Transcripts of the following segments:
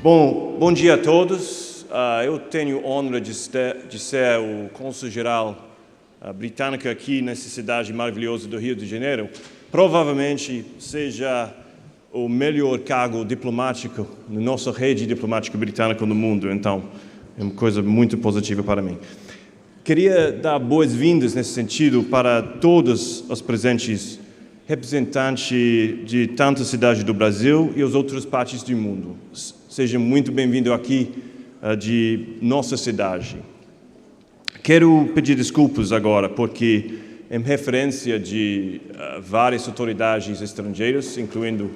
Bom dia a todos. Eu tenho a honra de ser o cônsul-geral britânico aqui nessa cidade maravilhosa do Rio de Janeiro. Provavelmente seja o melhor cargo diplomático na nossa rede diplomática britânica no mundo, então é uma coisa muito positiva para mim. Queria dar boas-vindas nesse sentido para todos os presentes, representantes de tantas cidades do Brasil e as outras partes do mundo. Seja muito bem-vindo aqui de nossa cidade. Quero pedir desculpas agora, porque em referência de várias autoridades estrangeiras, incluindo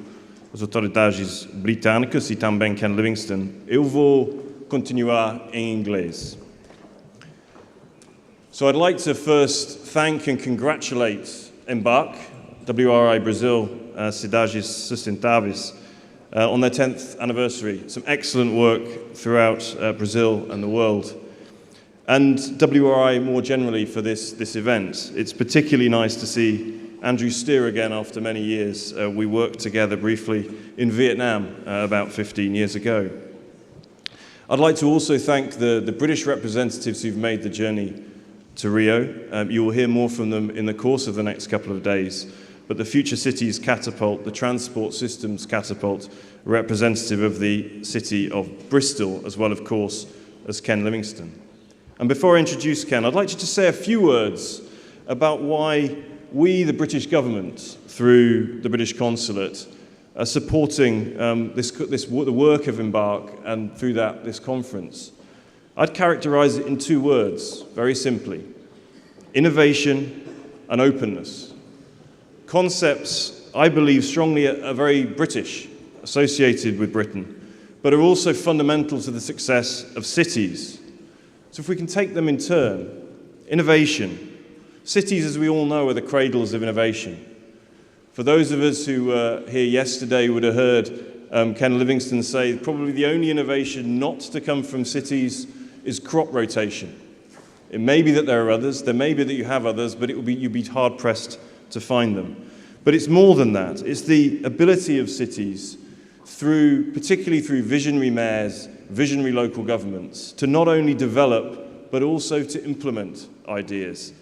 as autoridades britânicas e também Ken Livingstone, eu vou continuar em inglês. So I'd like to first thank and congratulate EMBARQ Brasil, Cidades Sustentáveis, on their 10th anniversary. Some excellent work throughout Brazil and the world. And WRI more generally for this event. It's particularly nice to see Andrew Steer again after many years. We worked together briefly in Vietnam about 15 years ago. I'd like to also thank the British representatives who've made the journey to Rio. You will hear more from them in the course of the next couple of days. But the Future Cities Catapult, the Transport Systems Catapult, representative of the city of Bristol, as well, of course, as Ken Livingstone. And before I introduce Ken, I'd like to just say a few words about why we, the British government, through the British Consulate, are supporting the work of EMBARQ and through that, this conference. I'd characterize it in two words, very simply: innovation and openness. Concepts, I believe strongly, are very British, associated with Britain, but are also fundamental to the success of cities. So if we can take them in turn, innovation. Cities, as we all know, are the cradles of innovation. For those of us who were here yesterday would have heard Ken Livingstone say probably the only innovation not to come from cities is crop rotation. It may be that there are others, there may be that you have others, but you'd be hard-pressed to find them. But it's more than that. It's the ability of cities, particularly through visionary mayors, visionary local governments, to not only develop, but also to implement ideas.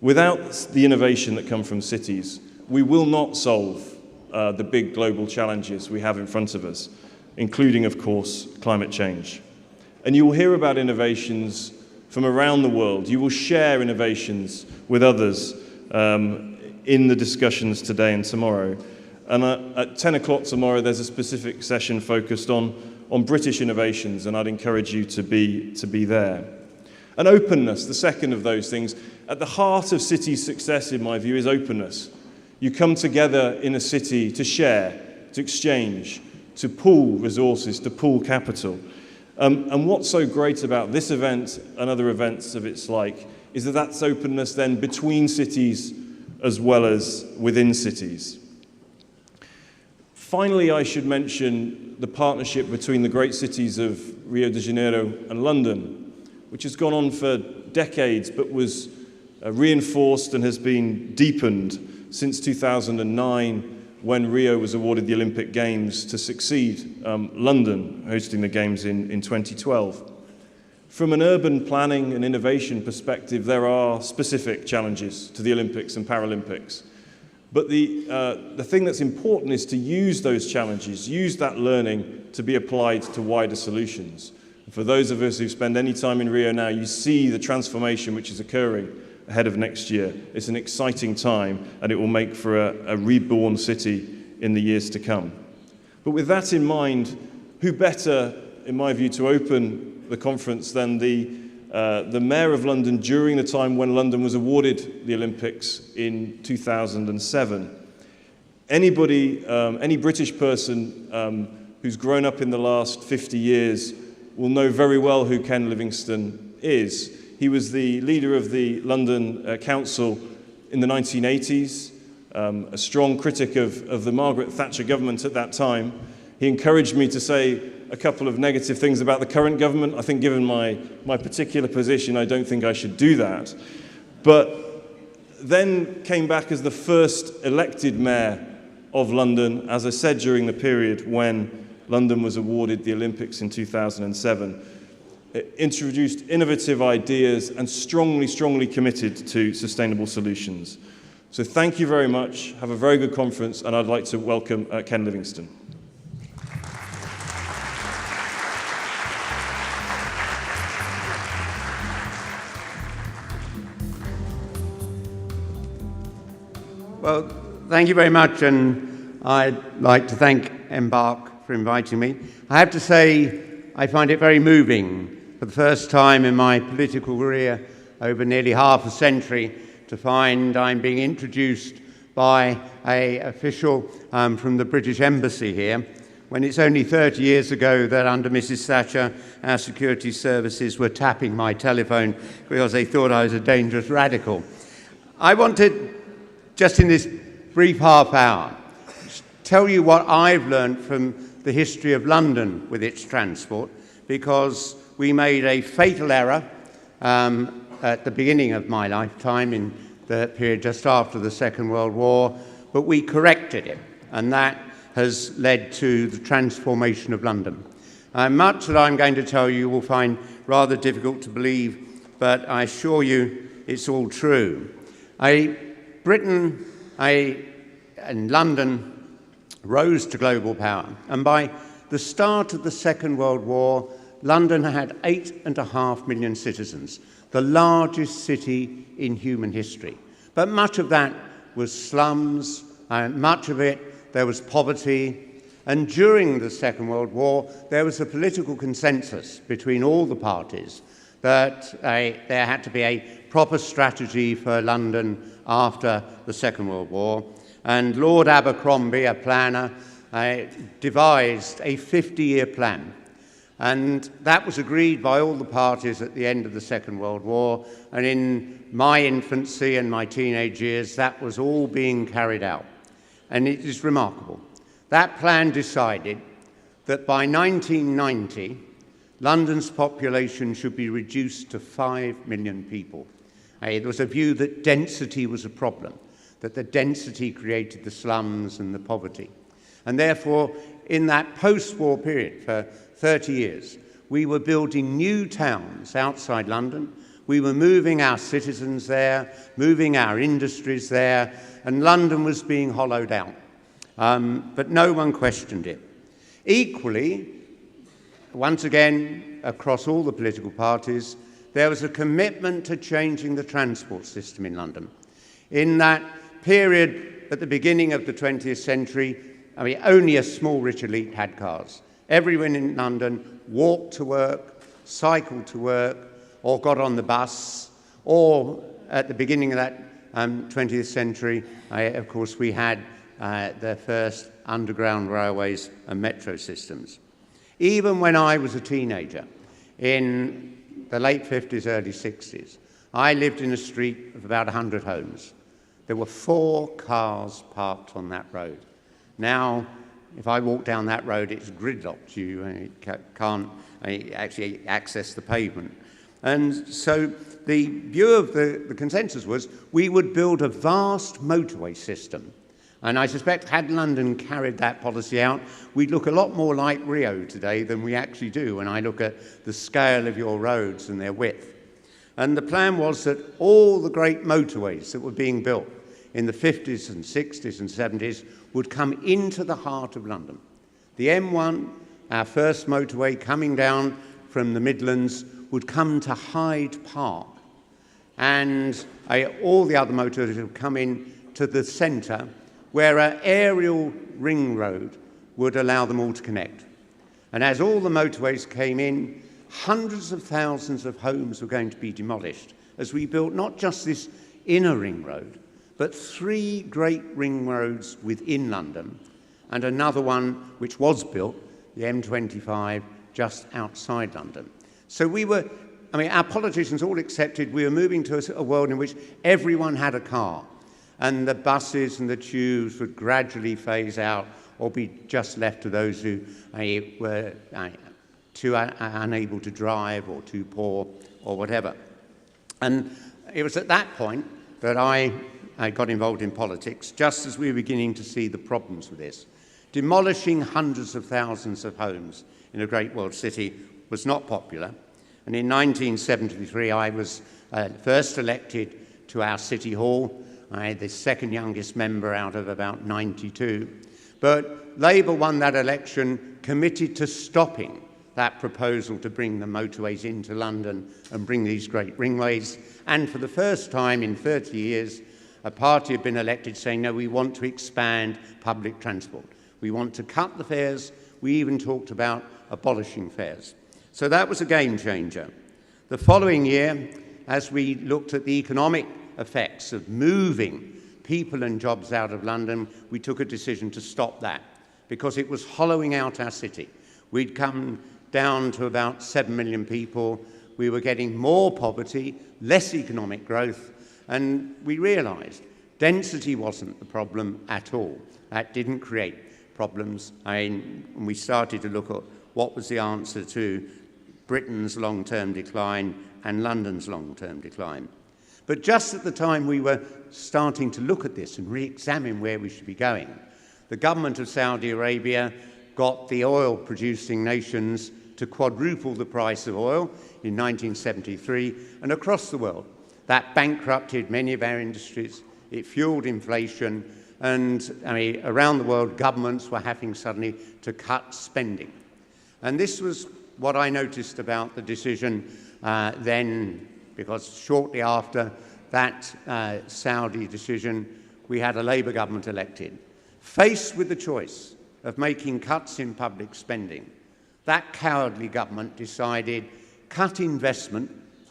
Without the innovation that come from cities, we will not solve the big global challenges we have in front of us, including, of course, climate change. And you will hear about innovations from around the world. You will share innovations with others in the discussions today and tomorrow. And at 10 o'clock tomorrow, there's a specific session focused on British innovations, and I'd encourage you to be there. And openness, the second of those things. At the heart of cities' success, in my view, is openness. You come together in a city to share, to exchange, to pool resources, to pool capital. And what's so great about this event and other events of its like is that that's openness then between cities as well as within cities. Finally, I should mention the partnership between the great cities of Rio de Janeiro and London, which has gone on for decades but was reinforced and has been deepened since 2009, when Rio was awarded the Olympic Games to succeed London hosting the Games in 2012. From an urban planning and innovation perspective, there are specific challenges to the Olympics and Paralympics. But the thing that's important is to use those challenges, use that learning to be applied to wider solutions. And for those of us who spend any time in Rio now, you see the transformation which is occurring ahead of next year. It's an exciting time, and it will make for a reborn city in the years to come. But with that in mind, who better, in my view, to open the conference than the Mayor of London during the time when London was awarded the Olympics in 2007. Any British person who's grown up in the last 50 years will know very well who Ken Livingstone is. He was the leader of the London Council in the 1980s, a strong critic of the Margaret Thatcher government at that time. He encouraged me to say a couple of negative things about the current government. I think given my particular position, I don't think I should do that. But then came back as the first elected mayor of London, as I said, during the period when London was awarded the Olympics in 2007. It introduced innovative ideas and strongly committed to sustainable solutions. So thank you very much. Have a very good conference, and I'd like to welcome Ken Livingstone. Well, thank you very much, and I'd like to thank EMBARQ for inviting me. I have to say, I find it very moving for the first time in my political career over nearly half a century to find I'm being introduced by an official from the British Embassy here, when it's only 30 years ago that under Mrs. Thatcher, our security services were tapping my telephone because they thought I was a dangerous radical. I wanted, just in this brief half hour, tell you what I've learned from the history of London with its transport, because we made a fatal error at the beginning of my lifetime in the period just after the Second World War, but we corrected it, and that has led to the transformation of London. Much that I'm going to tell you will find rather difficult to believe, but I assure you it's all true. Britain and London rose to global power, and by the start of the Second World War, London had 8.5 million citizens, the largest city in human history. But much of that was slums, and much of it there was poverty. And during the Second World War, there was a political consensus between all the parties that there had to be a proper strategy for London after the Second World War. And Lord Abercrombie, a planner, devised a 50-year plan. And that was agreed by all the parties at the end of the Second World War. And in my infancy and my teenage years, that was all being carried out. And it is remarkable. That plan decided that by 1990, London's population should be reduced to 5 million people. There was a view that density was a problem, that the density created the slums and the poverty. And therefore, in that post-war period, for 30 years, we were building new towns outside London. We were moving our citizens there, moving our industries there, and London was being hollowed out. But no one questioned it. Equally, once again, across all the political parties, there was a commitment to changing the transport system in London. In that period, at the beginning of the 20th century, only a small rich elite had cars. Everyone in London walked to work, cycled to work, or got on the bus, or at the beginning of that 20th century, of course, we had the first underground railways and metro systems. Even when I was a teenager, in the late 50s, early 60s, I lived in a street of about 100 homes. There were 4 cars parked on that road. Now, if I walk down that road, it's gridlocked. You can't actually access the pavement. And so the view of the consensus was we would build a vast motorway system. And I suspect had London carried that policy out, we'd look a lot more like Rio today than we actually do when I look at the scale of your roads and their width. And the plan was that all the great motorways that were being built in the 50s and 60s and 70s would come into the heart of London. The M1, our first motorway coming down from the Midlands, would come to Hyde Park. And all the other motorways would come in to the centre, where an aerial ring road would allow them all to connect. And as all the motorways came in, hundreds of thousands of homes were going to be demolished as we built not just this inner ring road, but 3 great ring roads within London, and another one which was built, the M25, just outside London. So our politicians all accepted we were moving to a world in which everyone had a car, and the buses and the tubes would gradually phase out or be just left to those who were too unable to drive or too poor or whatever. And it was at that point that I got involved in politics, just as we were beginning to see the problems with this. Demolishing hundreds of thousands of homes in a great world city was not popular. And in 1973, I was first elected to our City Hall. I had the second youngest member out of about 92. But Labour won that election, committed to stopping that proposal to bring the motorways into London and bring these great ringways. And for the first time in 30 years, a party had been elected saying, no, we want to expand public transport. We want to cut the fares. We even talked about abolishing fares. So that was a game changer. The following year, as we looked at the economic effects of moving people and jobs out of London, we took a decision to stop that because it was hollowing out our city. We'd come down to about 7 million people. We were getting more poverty, less economic growth, and we realised density wasn't the problem at all. That didn't create problems. And we started to look at what was the answer to Britain's long-term decline and London's long-term decline. But just at the time we were starting to look at this and re-examine where we should be going, the government of Saudi Arabia got the oil-producing nations to quadruple the price of oil in 1973, and across the world. That bankrupted many of our industries, it fueled inflation, and around the world, governments were having suddenly to cut spending. And this was what I noticed about the decision then, because shortly after that Saudi decision, we had a Labour government elected. Faced with the choice of making cuts in public spending, that cowardly government decided cut investment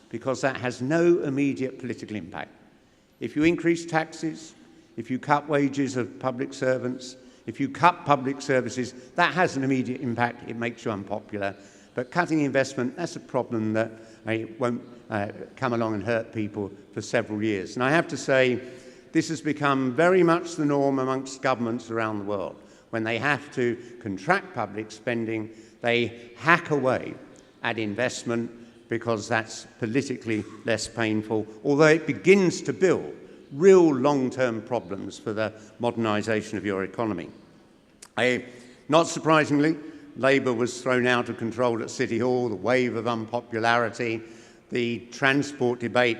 because that has no immediate political impact. If you increase taxes, if you cut wages of public servants, if you cut public services, that has an immediate impact. It makes you unpopular. But cutting investment, that's a problem that won't come along and hurt people for several years. And I have to say, this has become very much the norm amongst governments around the world. When they have to contract public spending, they hack away at investment because that's politically less painful, although it begins to build real long-term problems for the modernisation of your economy. Not surprisingly, Labour was thrown out of control at City Hall, the wave of unpopularity, the transport debate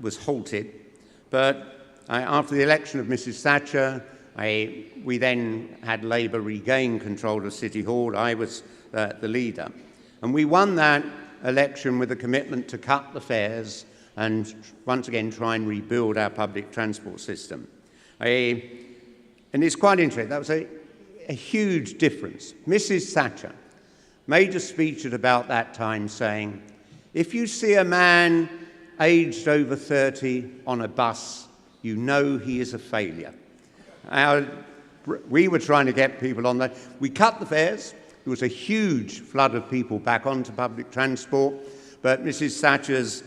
was halted. But after the election of Mrs Thatcher, we then had Labour regain control of City Hall. I was the leader. And we won that election with a commitment to cut the fares and once again try and rebuild our public transport system. And it's quite interesting. That was a huge difference. Mrs Thatcher made a speech at about that time saying, if you see a man aged over 30 on a bus, you know he is a failure. We were trying to get people on that. We cut the fares. There was a huge flood of people back onto public transport, but Mrs Thatcher's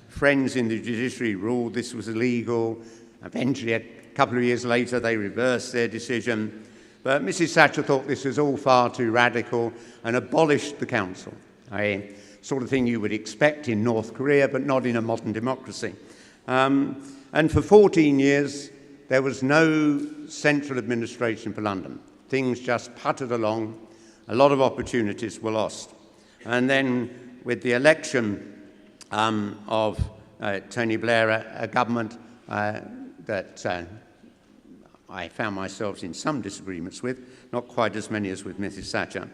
friends in the judiciary ruled this was illegal. Eventually, a couple of years later, they reversed their decision. But Mrs Thatcher thought this was all far too radical and abolished the council, a sort of thing you would expect in North Korea, but not in a modern democracy. And for 14 years, there was no central administration for London. Things just puttered along. A lot of opportunities were lost. And then with the election of Tony Blair, a government that I found myself in some disagreements with, not quite as many as with Mrs Thatcher,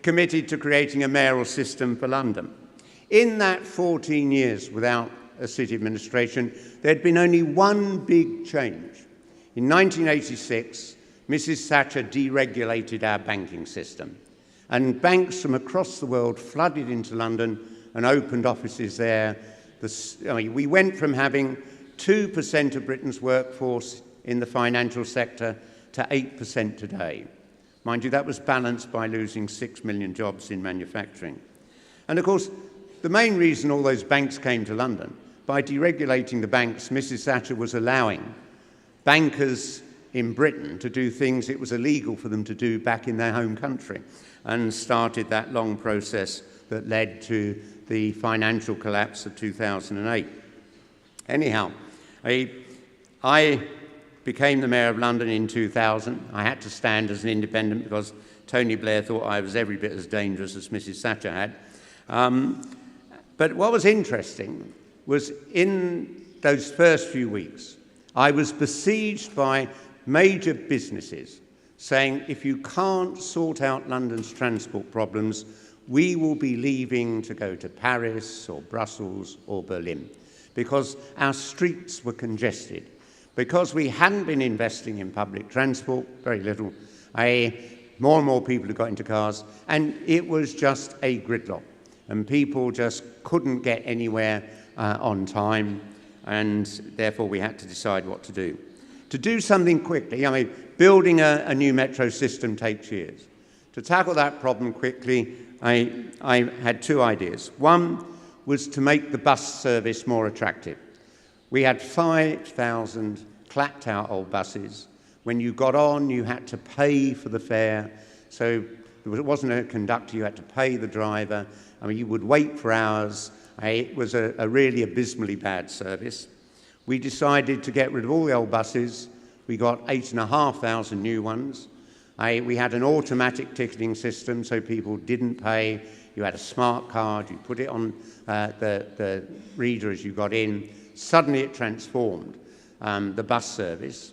committed to creating a mayoral system for London. In that 14 years without a city administration, there had been only one big change. In 1986, Mrs Thatcher deregulated our banking system, and banks from across the world flooded into London and opened offices there. We went from having 2% of Britain's workforce in the financial sector to 8% today. Mind you, that was balanced by losing 6 million jobs in manufacturing. And of course, the main reason all those banks came to London, by deregulating the banks, Mrs Thatcher was allowing bankers in Britain to do things it was illegal for them to do back in their home country, and started that long process that led to the financial collapse of 2008. Anyhow, I became the Mayor of London in 2000. I had to stand as an independent because Tony Blair thought I was every bit as dangerous as Mrs. Thatcher had. But what was interesting was in those first few weeks, I was besieged by major businesses saying, if you can't sort out London's transport problems, we will be leaving to go to Paris or Brussels or Berlin, because our streets were congested, because we hadn't been investing in public transport, very little. More and more people had got into cars, and it was just a gridlock, and people just couldn't get anywhere on time, and therefore we had to decide what to do. To do something quickly, I mean, building a new metro system takes years. To tackle that problem quickly, I had two ideas. One was to make the bus service more attractive. We had 5,000 clapped-out old buses. When you got on, you had to pay for the fare. So it wasn't a conductor, you had to pay the driver. I mean, you would wait for hours. It was a really abysmally bad service. We decided to get rid of all the old buses. We got 8,500 new ones. We had an automatic ticketing system, so people didn't pay. You had a smart card, you put it on the reader as you got in. Suddenly it transformed the bus service.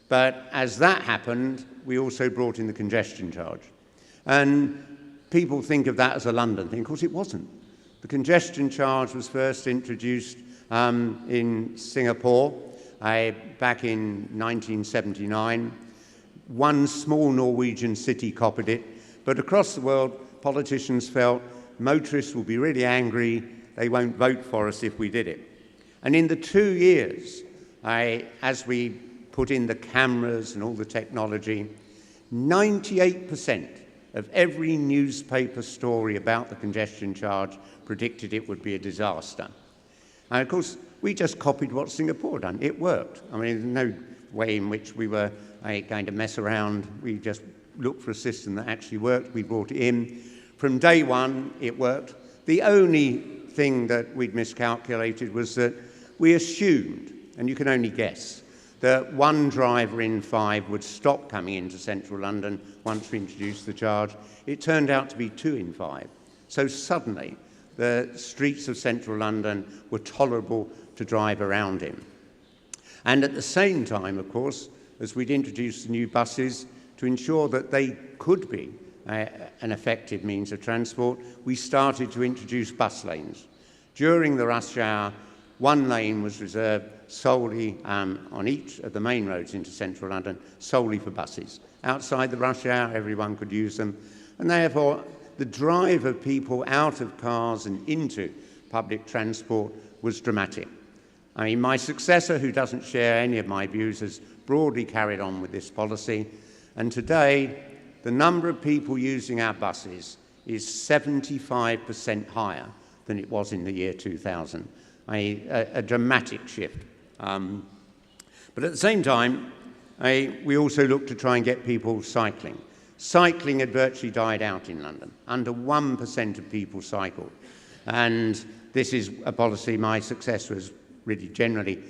But as that happened, we also brought in the congestion charge. And people think of that as a London thing. Of course, it wasn't. The congestion charge was first introduced in Singapore back in 1979. One small Norwegian city copied it, but across the world, politicians felt motorists will be really angry, they won't vote for us if we did it. And in the 2 years, as we put in the cameras and all the technology, 98% of every newspaper story about the congestion charge predicted it would be a disaster. And of course, we just copied what Singapore done. It worked. I mean, there's no way in which we were going to mess around. We just looked for a system that actually worked. We brought it in. From day one, it worked. The only thing that we'd miscalculated was that we assumed, and you can only guess, that one driver in 5 would stop coming into central London once we introduced the charge. It turned out to be 2 in 5. So suddenly, the streets of central London were tolerable to drive around in. And at the same time, of course, as we'd introduced the new buses to ensure that they could be an effective means of transport, we started to introduce bus lanes. During the rush hour, one lane was reserved solely on each of the main roads into central London, solely for buses. Outside the rush hour, everyone could use them, and therefore the drive of people out of cars and into public transport was dramatic. I mean, my successor, who doesn't share any of my views, has broadly carried on with this policy, and today the number of people using our buses is 75% higher than it was in the year 2000. A dramatic shift. But at the same time, we also look to try and get people cycling. Cycling had virtually died out in London. Under 1% of people cycled. And this is a policy my successor has really generally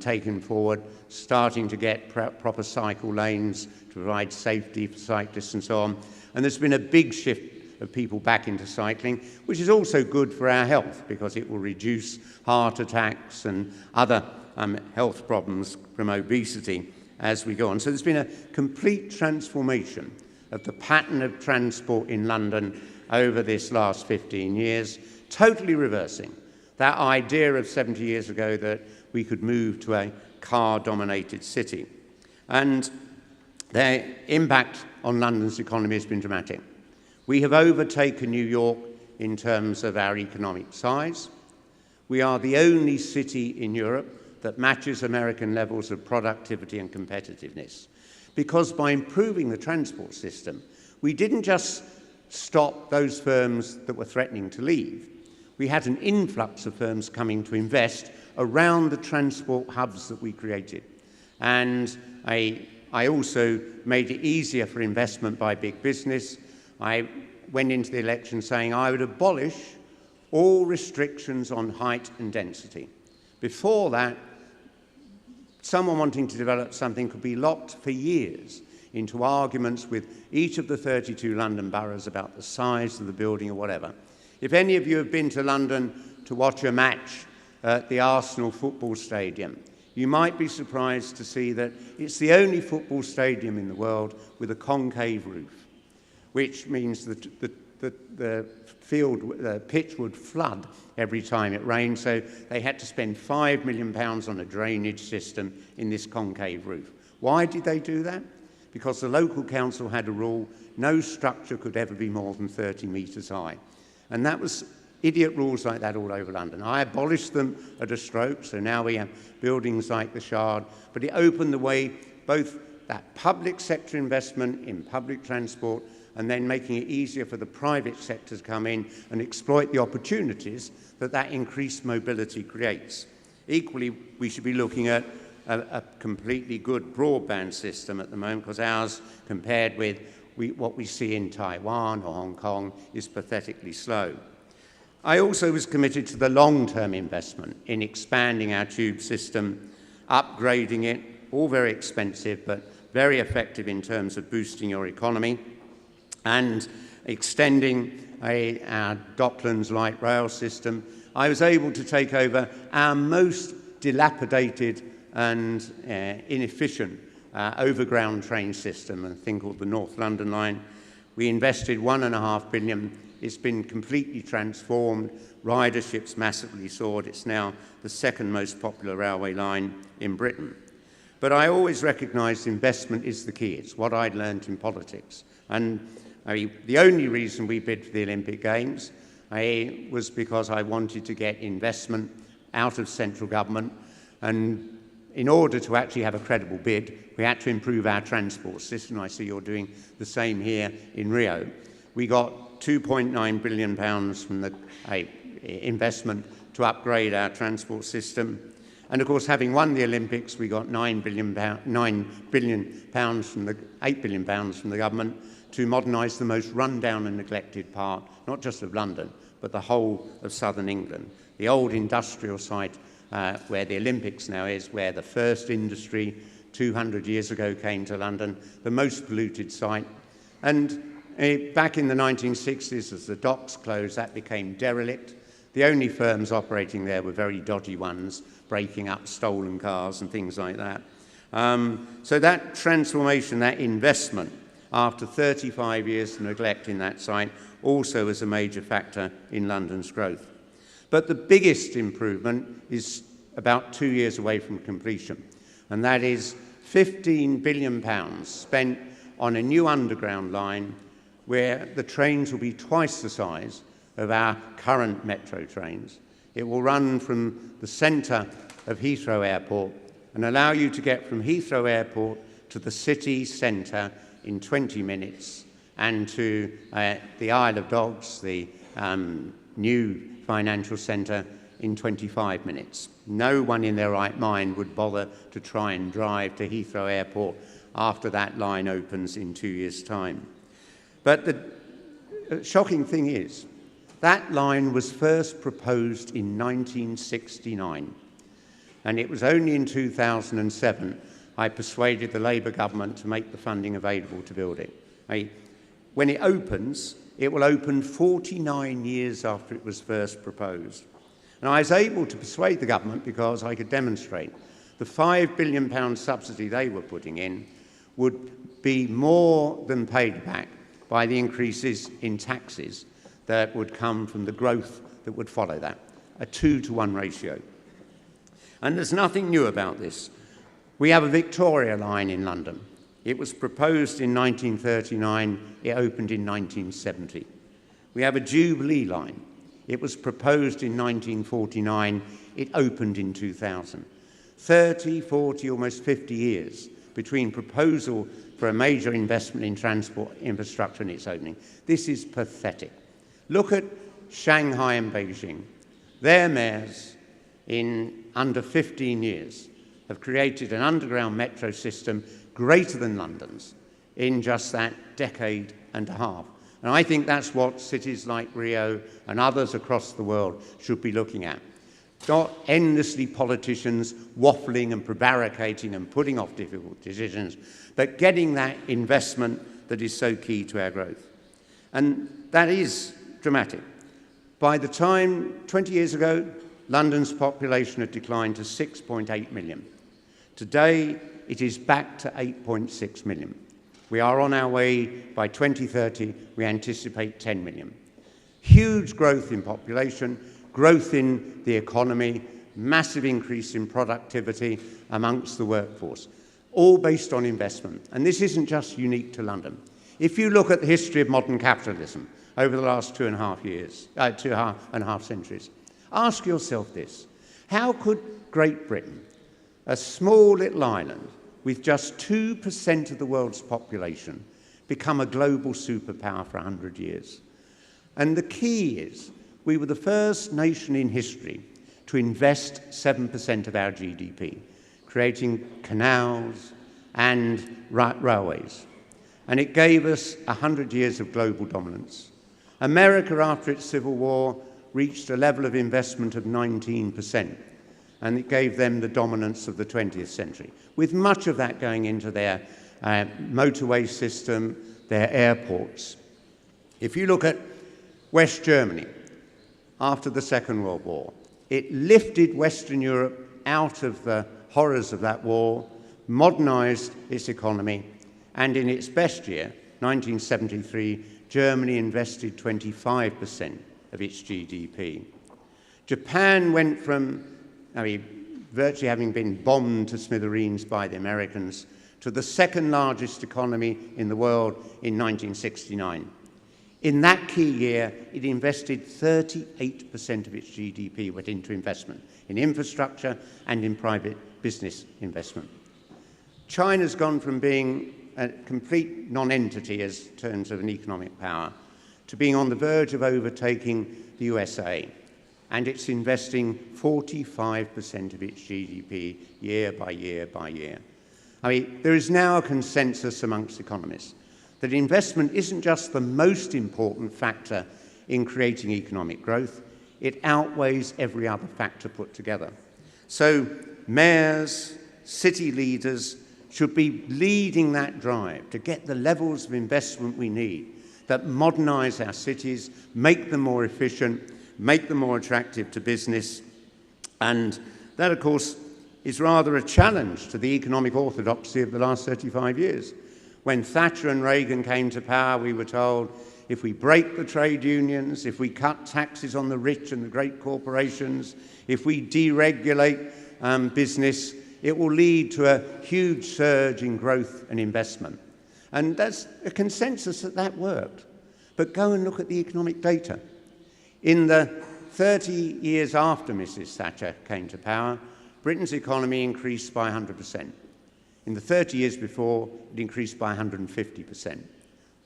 taken forward, starting to get proper cycle lanes to provide safety for cyclists and so on. And there's been a big shift of people back into cycling, which is also good for our health because it will reduce heart attacks and other health problems from obesity as we go on. So there's been a complete transformation of the pattern of transport in London over this last 15 years, totally reversing that idea of 70 years ago that we could move to a car-dominated city. And the impact on London's economy has been dramatic. We have overtaken New York in terms of our economic size. We are the only city in Europe that matches American levels of productivity and competitiveness. Because by improving the transport system, we didn't just stop those firms that were threatening to leave. We had an influx of firms coming to invest around the transport hubs that we created. And I also made it easier for investment by big business. I went into the election saying I would abolish all restrictions on height and density. Before that, someone wanting to develop something could be locked for years into arguments with each of the 32 London boroughs about the size of the building or whatever. If any of you have been to London to watch a match at the Arsenal football stadium, you might be surprised to see that it's the only football stadium in the world with a concave roof, which means that the pitch would flood every time it rained, so they had to spend £5 million on a drainage system in this concave roof. Why did they do that? Because the local council had a rule, no structure could ever be more than 30 metres high. And that was idiot rules like that all over London. I abolished them at a stroke, so now we have buildings like the Shard, but it opened the way, both that public sector investment in public transport and then making it easier for the private sector to come in and exploit the opportunities that that increased mobility creates. Equally, we should be looking at a completely good broadband system at the moment, because ours, compared with what we see in Taiwan or Hong Kong, is pathetically slow. I also was committed to the long-term investment in expanding our tube system, upgrading it, all very expensive, but very effective in terms of boosting your economy, and extending our Docklands light rail system. I was able to take over our most dilapidated and inefficient overground train system, a thing called the North London line. We invested £1.5 billion. It's been completely transformed. Ridership's massively soared. It's now the second most popular railway line in Britain. But I always recognised investment is the key. It's what I'd learned in politics. And the only reason we bid for the Olympic Games was because I wanted to get investment out of central government. And in order to actually have a credible bid, we had to improve our transport system. I see you're doing the same here in Rio. We got £2.9 billion from the investment to upgrade our transport system. And of course, having won the Olympics, we got £8 billion from the government to modernise the most run-down and neglected part, not just of London, but the whole of southern England. The old industrial site where the Olympics now is, where the first industry 200 years ago came to London, the most polluted site. And back in the 1960s, as the docks closed, that became derelict. The only firms operating there were very dodgy ones, breaking up stolen cars and things like that. So that transformation, that investment, after 35 years of neglect in that site, also was a major factor in London's growth. But the biggest improvement is about 2 years away from completion, and that is £15 billion spent on a new underground line where the trains will be twice the size of our current metro trains. It will run from the centre of Heathrow Airport and allow you to get from Heathrow Airport to the city centre in 20 minutes and to the Isle of Dogs, the new financial centre, in 25 minutes. No one in their right mind would bother to try and drive to Heathrow Airport after that line opens in 2 years' time. But the shocking thing is, that line was first proposed in 1969, and it was only in 2007 I persuaded the Labour government to make the funding available to build it. When it opens, it will open 49 years after it was first proposed. And I was able to persuade the government because I could demonstrate the £5 billion subsidy they were putting in would be more than paid back by the increases in taxes that would come from the growth that would follow that, a 2-to-1 ratio. And there's nothing new about this. We have a Victoria line in London. It was proposed in 1939, it opened in 1970. We have a Jubilee line. It was proposed in 1949, it opened in 2000. 30, 40, almost 50 years between proposal for a major investment in transport infrastructure and its opening. This is pathetic. Look at Shanghai and Beijing. Their mayors, in under 15 years, have created an underground metro system greater than London's in just that decade and a half. And I think that's what cities like Rio and others across the world should be looking at. not endlessly politicians waffling and prevaricating and putting off difficult decisions, but getting that investment that is so key to our growth. And that is dramatic. By the time, 20 years ago, London's population had declined to 6.8 million. Today, it is back to 8.6 million. We are on our way. By 2030, we anticipate 10 million. Huge growth in population, growth in the economy, massive increase in productivity amongst the workforce, all based on investment. And this isn't just unique to London. If you look at the history of modern capitalism over the last 2.5 centuries, ask yourself this: how could Great Britain, a small little island with just 2% of the world's population, become a global superpower for 100 years? And the key is, we were the first nation in history to invest 7% of our GDP, creating canals and railways. And it gave us 100 years of global dominance. America, after its Civil War, reached a level of investment of 19%, and it gave them the dominance of the 20th century, with much of that going into their motorway system, their airports. If you look at West Germany, after the Second World War, it lifted Western Europe out of the horrors of that war, modernized its economy, and in its best year, 1973, Germany invested 25% of its GDP. Japan went from virtually having been bombed to smithereens by the Americans to the second largest economy in the world in 1969. In that key year, it invested 38% of its GDP went into investment, in infrastructure and in private business investment. China's gone from being a complete non-entity as terms of an economic power to being on the verge of overtaking the USA, and it's investing 45% of its GDP year by year by year. There is now a consensus amongst economists that investment isn't just the most important factor in creating economic growth, it outweighs every other factor put together. So mayors, city leaders should be leading that drive to get the levels of investment we need that modernize our cities, make them more efficient, make them more attractive to business. And that, of course, is rather a challenge to the economic orthodoxy of the last 35 years. When Thatcher and Reagan came to power, we were told, if we break the trade unions, if we cut taxes on the rich and the great corporations, if we deregulate business, it will lead to a huge surge in growth and investment. And that's a consensus that worked. But go and look at the economic data. In the 30 years after Mrs. Thatcher came to power, Britain's economy increased by 100%. In the 30 years before, it increased by 150%.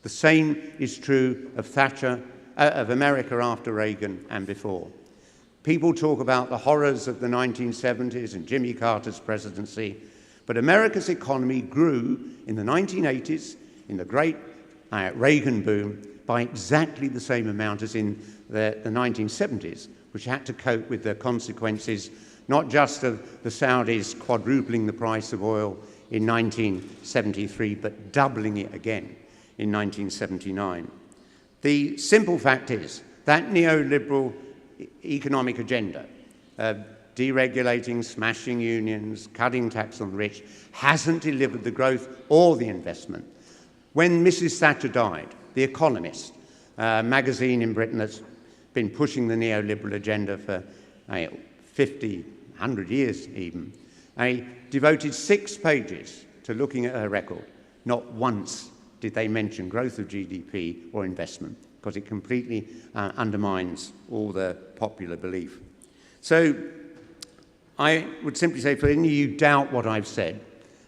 The same is true of America after Reagan and before. People talk about the horrors of the 1970s and Jimmy Carter's presidency, but America's economy grew in the 1980s, in the great Reagan boom, by exactly the same amount as in the 1970s, which had to cope with the consequences not just of the Saudis quadrupling the price of oil in 1973, but doubling it again in 1979. The simple fact is that neoliberal economic agenda of deregulating, smashing unions, cutting tax on the rich, hasn't delivered the growth or the investment. When Mrs. Thatcher died, The Economist, a magazine in Britain that's been pushing the neoliberal agenda for 50, 100 years even, devoted 6 pages to looking at her record. Not once did they mention growth of GDP or investment, because it completely undermines all the popular belief. So I would simply say, for any of you doubt what I've said,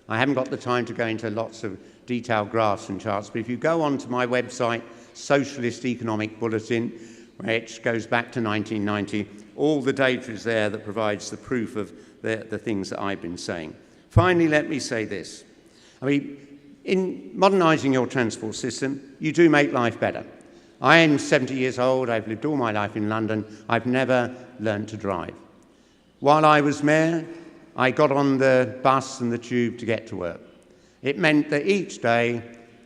I haven't got the time to go into lots of detailed graphs and charts, but if you go onto my website, Socialist Economic Bulletin, which goes back to 1990, all the data is there that provides the proof of the things that I've been saying. Finally, let me say this. In modernising your transport system, you do make life better. I am 70 years old, I've lived all my life in London, I've never learned to drive. While I was mayor, I got on the bus and the tube to get to work. It meant that each day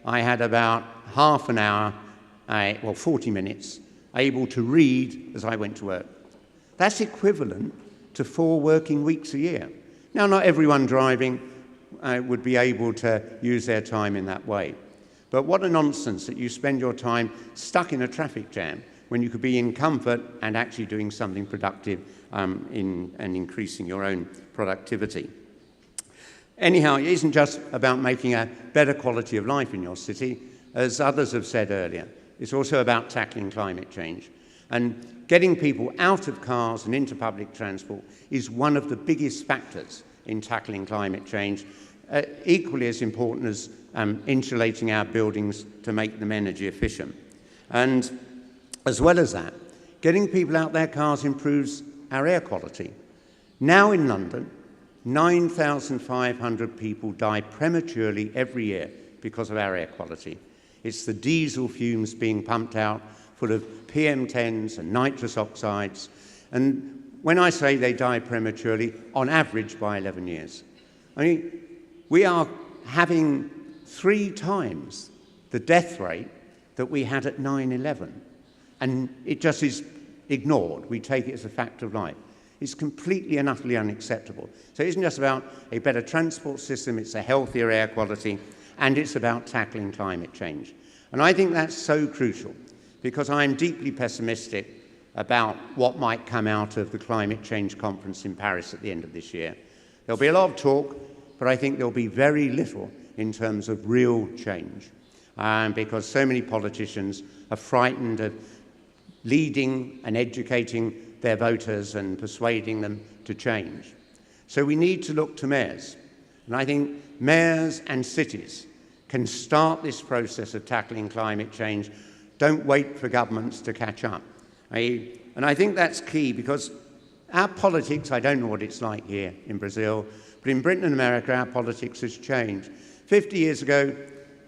I had about half an hour, 40 minutes, able to read as I went to work. That's equivalent to 4 working weeks a year. Now, not everyone driving would be able to use their time in that way. But what a nonsense that you spend your time stuck in a traffic jam when you could be in comfort and actually doing something productive and increasing your own productivity. Anyhow, it isn't just about making a better quality of life in your city, as others have said earlier. It's also about tackling climate change. And getting people out of cars and into public transport is one of the biggest factors in tackling climate change, equally as important as insulating our buildings to make them energy efficient. And as well as that, getting people out their cars improves our air quality. Now in London, 9,500 people die prematurely every year because of our air quality. It's the diesel fumes being pumped out full of PM10s and nitrous oxides. And when I say they die prematurely, on average by 11 years. I mean, we are having 3 times the death rate that we had at 9/11. And it just is ignored. We take it as a fact of life. It's completely and utterly unacceptable. So it isn't just about a better transport system, it's a healthier air quality, and it's about tackling climate change. And I think that's so crucial, because I'm deeply pessimistic about what might come out of the climate change conference in Paris at the end of this year. There'll be a lot of talk, but I think there'll be very little in terms of real change, because so many politicians are frightened of leading and educating their voters and persuading them to change. So we need to look to mayors. And I think mayors and cities can start this process of tackling climate change. Don't wait for governments to catch up. And I think that's key, because our politics, I don't know what it's like here in Brazil, but in Britain and America, our politics has changed. 50 years ago,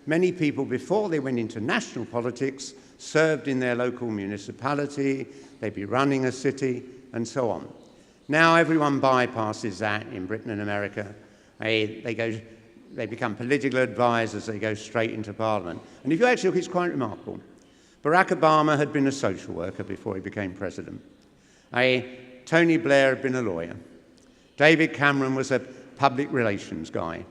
many people, before they went into national politics, served in their local municipality, they'd be running a city, and so on. Now everyone bypasses that in Britain and America. They become political advisors, they go straight into Parliament. And if you actually look, it's quite remarkable. Barack Obama had been a social worker before he became president. Tony Blair had been a lawyer. David Cameron was a public relations guy.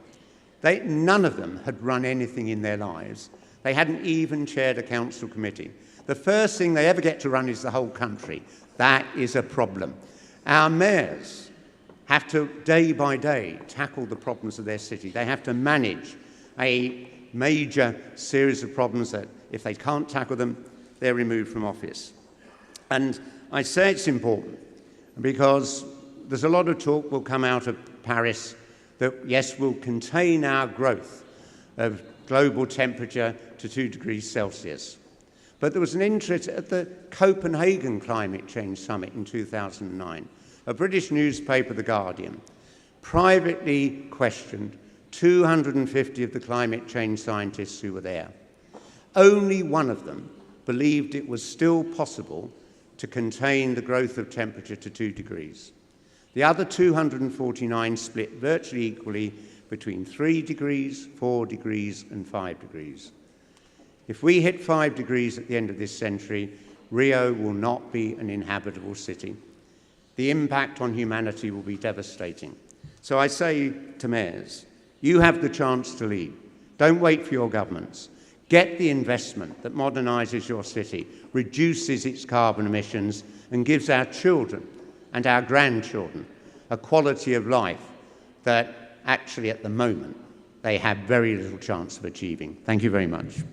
None of them had run anything in their lives. They hadn't even chaired a council committee. The first thing they ever get to run is the whole country. That is a problem. Our mayors have to, day by day, tackle the problems of their city. They have to manage a major series of problems that, if they can't tackle them, they're removed from office. And I say it's important because there's a lot of talk will come out of Paris that, yes, will contain our growth of global temperature to 2 degrees Celsius. But there was an interest at the Copenhagen Climate Change Summit in 2009. A British newspaper, The Guardian, privately questioned 250 of the climate change scientists who were there. Only one of them believed it was still possible to contain the growth of temperature to 2 degrees. The other 249 split virtually equally between 3 degrees, 4 degrees, and 5 degrees. If we hit 5 degrees at the end of this century, Rio will not be an inhabitable city. The impact on humanity will be devastating. So I say to mayors, you have the chance to lead. Don't wait for your governments. Get the investment that modernises your city, reduces its carbon emissions, and gives our children and our grandchildren a quality of life that actually at the moment they have very little chance of achieving. Thank you very much.